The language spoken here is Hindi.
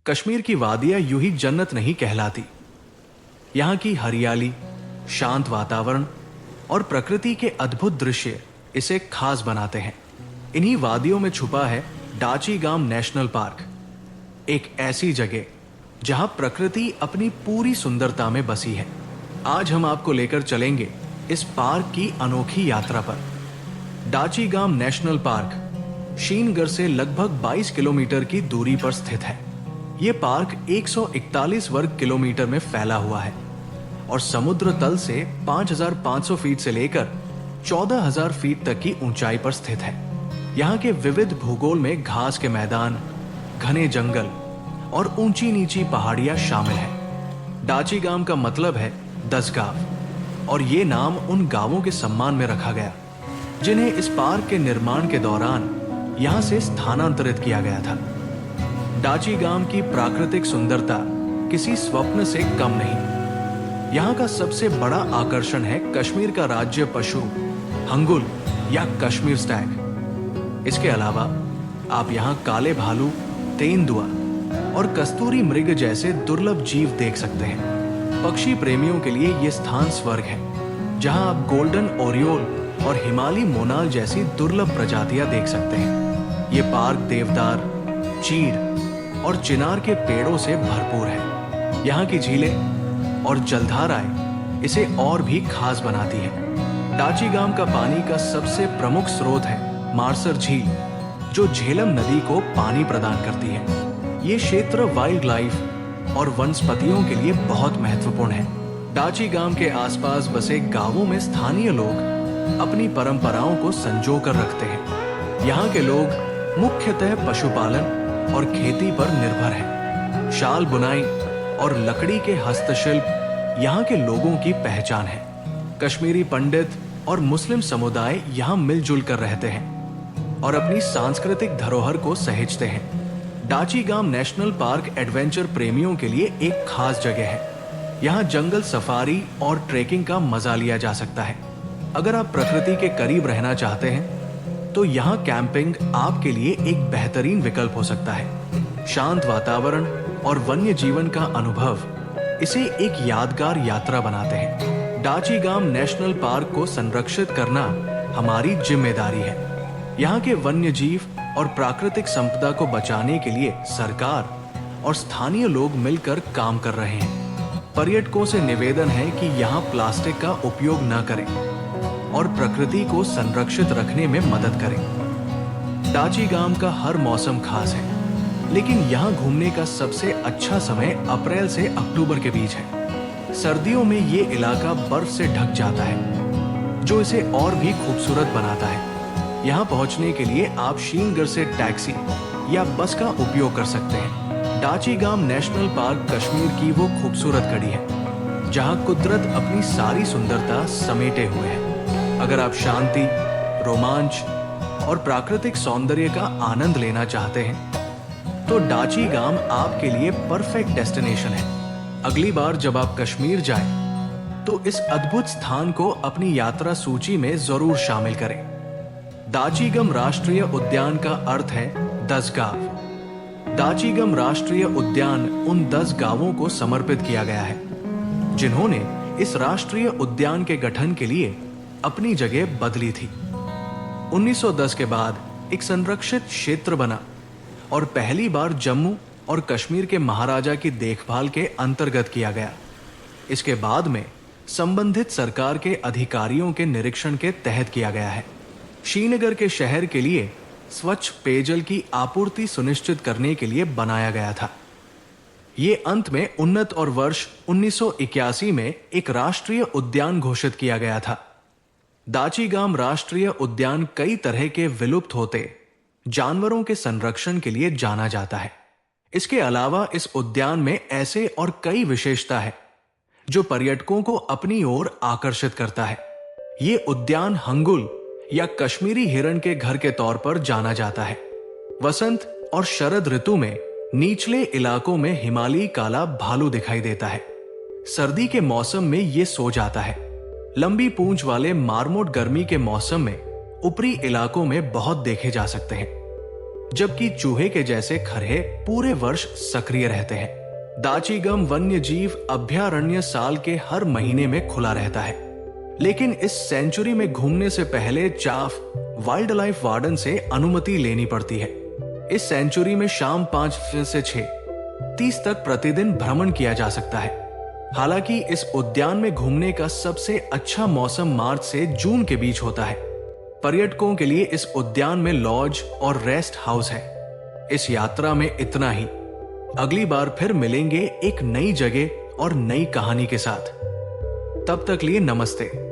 कश्मीर की वादियां यूं ही जन्नत नहीं कहलाती। यहाँ की हरियाली, शांत वातावरण और प्रकृति के अद्भुत दृश्य इसे खास बनाते हैं। इन्हीं वादियों में छुपा है डाची गाम नेशनल पार्क, एक ऐसी जगह जहां प्रकृति अपनी पूरी सुंदरता में बसी है। आज हम आपको लेकर चलेंगे इस पार्क की अनोखी यात्रा पर। डाची गाम नेशनल पार्क शीनगढ़ से लगभग 22 किलोमीटर की दूरी पर स्थित है। ये पार्क 141 वर्ग किलोमीटर में फैला हुआ है और समुद्र तल से 5,500 फीट से लेकर 14,000 फीट तक की ऊंचाई पर स्थित है। यहाँ के विविध भूगोल में घास के मैदान, घने जंगल और ऊंची नीची पहाड़ियां शामिल हैं। डाची गांव का मतलब है 10 गांव और ये नाम उन गांवों के सम्मान में रखा गया जिन्हें इस पार्क के निर्माण के दौरान यहाँ से स्थानांतरित किया गया था। डाची गांव की प्राकृतिक सुंदरता किसी स्वप्न से कम नहीं। यहाँ का सबसे बड़ा आकर्षण है कश्मीर का राज्य पशु हंगुल या कश्मीर स्टैग। इसके अलावा आप यहाँ काले भालू, तेंदुआ और कस्तूरी मृग जैसे दुर्लभ जीव देख सकते हैं। पक्षी प्रेमियों के लिए ये स्थान स्वर्ग है, जहाँ आप गोल्डन ओरियोल और हिमालय मोनाल जैसी दुर्लभ प्रजातियां देख सकते हैं। ये पार्क देवदार, चीड़ और चिनार के पेड़ों से भरपूर है। यहाँ की झीलें और जलधाराएं इसे और भी खास बनाती है। डाची गांव का पानी का सबसे प्रमुख स्रोत है मार्सर झील, जो झेलम नदी को पानी प्रदान करती है। ये क्षेत्र वाइल्ड लाइफ और वनस्पतियों के लिए बहुत महत्वपूर्ण है। डाची गांव के आसपास बसे गांवों में स्थानीय लोग अपनी परंपराओं को संजो कर रखते हैं। यहाँ के लोग मुख्यतः पशुपालन और खेती पर निर्भर हैं। शाल बुनाई और लकड़ी के हस्तशिल्प यहाँ के लोगों की पहचान है। कश्मीरी पंडित और मुस्लिम समुदाय यहाँ मिलजुल कर रहते हैं और अपनी सांस्कृतिक धरोहर को सहेजते हैं। डाची गांव नेशनल पार्क एडवेंचर प्रेमियों के लिए एक खास जगह है। यहाँ जंगल सफारी और ट्रेकिंग का मजा लिया जा सकता है। अगर आप प्रकृति के करीब रहना चाहते हैं तो यहाँ कैंपिंग आपके लिए एक बेहतरीन विकल्प हो सकता है। शांत वातावरण और वन्य जीवन का अनुभव इसे एक यादगार यात्रा बनाते हैं। डाची गांव नेशनल पार्क को संरक्षित करना हमारी जिम्मेदारी है। यहाँ के वन्य जीव और प्राकृतिक संपदा को बचाने के लिए सरकार और स्थानीय लोग मिलकर काम कर रहे हैं। पर्यटकों से निवेदन है कि यहाँ प्लास्टिक का उपयोग न करें और प्रकृति को संरक्षित रखने में मदद करें। डाची गांव का हर मौसम खास है, लेकिन यहाँ घूमने का सबसे अच्छा समय अप्रैल से अक्टूबर के बीच है। सर्दियों में ये इलाका बर्फ से ढक जाता है, जो इसे और भी खूबसूरत बनाता है। यहाँ पहुँचने के लिए आप शीनगढ़ से टैक्सी या बस का उपयोग कर सकते हैं। डाची गांव नेशनल पार्क कश्मीर की वो खूबसूरत कड़ी है, जहाँ कुदरत अपनी सारी सुंदरता समेटे हुए है। अगर आप शांति, रोमांच और प्राकृतिक सौंदर्य का आनंद लेना चाहते हैं तो डाची गांव आपके लिए परफेक्ट डेस्टिनेशन है। अगली बार जब आप कश्मीर जाएं तो इस अद्भुत स्थान को अपनी यात्रा सूची में जरूर शामिल करें। डाचीगम राष्ट्रीय उद्यान का अर्थ है 10 गांव। डाचीगम राष्ट्रीय उद्यान उन 10 गांवों को समर्पित किया गया है जिन्होंने इस राष्ट्रीय उद्यान के गठन के लिए अपनी जगह बदली थी। 1910 के बाद एक संरक्षित क्षेत्र बना और पहली बार जम्मू और कश्मीर के महाराजा की देखभाल के अंतर्गत किया गया। इसके बाद में संबंधित सरकार के अधिकारियों के निरीक्षण के तहत किया गया है। श्रीनगर के शहर के लिए स्वच्छ पेयजल की आपूर्ति सुनिश्चित करने के लिए बनाया गया था। ये अंत में उन्नत और वर्ष 1981 में एक राष्ट्रीय उद्यान घोषित किया गया था। डाची गांव राष्ट्रीय उद्यान कई तरह के विलुप्त होते जानवरों के संरक्षण के लिए जाना जाता है। इसके अलावा इस उद्यान में ऐसे और कई विशेषता है जो पर्यटकों को अपनी ओर आकर्षित करता है। ये उद्यान हंगुल या कश्मीरी हिरण के घर के तौर पर जाना जाता है। वसंत और शरद ऋतु में निचले इलाकों में हिमालयी काला भालू दिखाई देता है। सर्दी के मौसम में ये सो जाता है। लंबी पूंछ वाले मार्मोट गर्मी के मौसम में ऊपरी इलाकों में बहुत देखे जा सकते हैं। जबकि चूहे के जैसे खरहे पूरे वर्ष सक्रिय रहते हैं। दाचीगम वन्य जीव अभयारण्य साल के हर महीने में खुला रहता है, लेकिन इस सेंचुरी में घूमने से पहले चाफ वाइल्ड लाइफ वार्डन से अनुमति लेनी पड़ती है। इस सेंचुरी में शाम 5 से 6:30 तक प्रतिदिन भ्रमण किया जा सकता है। हालांकि इस उद्यान में घूमने का सबसे अच्छा मौसम मार्च से जून के बीच होता है। पर्यटकों के लिए इस उद्यान में लॉज और रेस्ट हाउस है। इस यात्रा में इतना ही। अगली बार फिर मिलेंगे एक नई जगह और नई कहानी के साथ। तब तक लिए नमस्ते।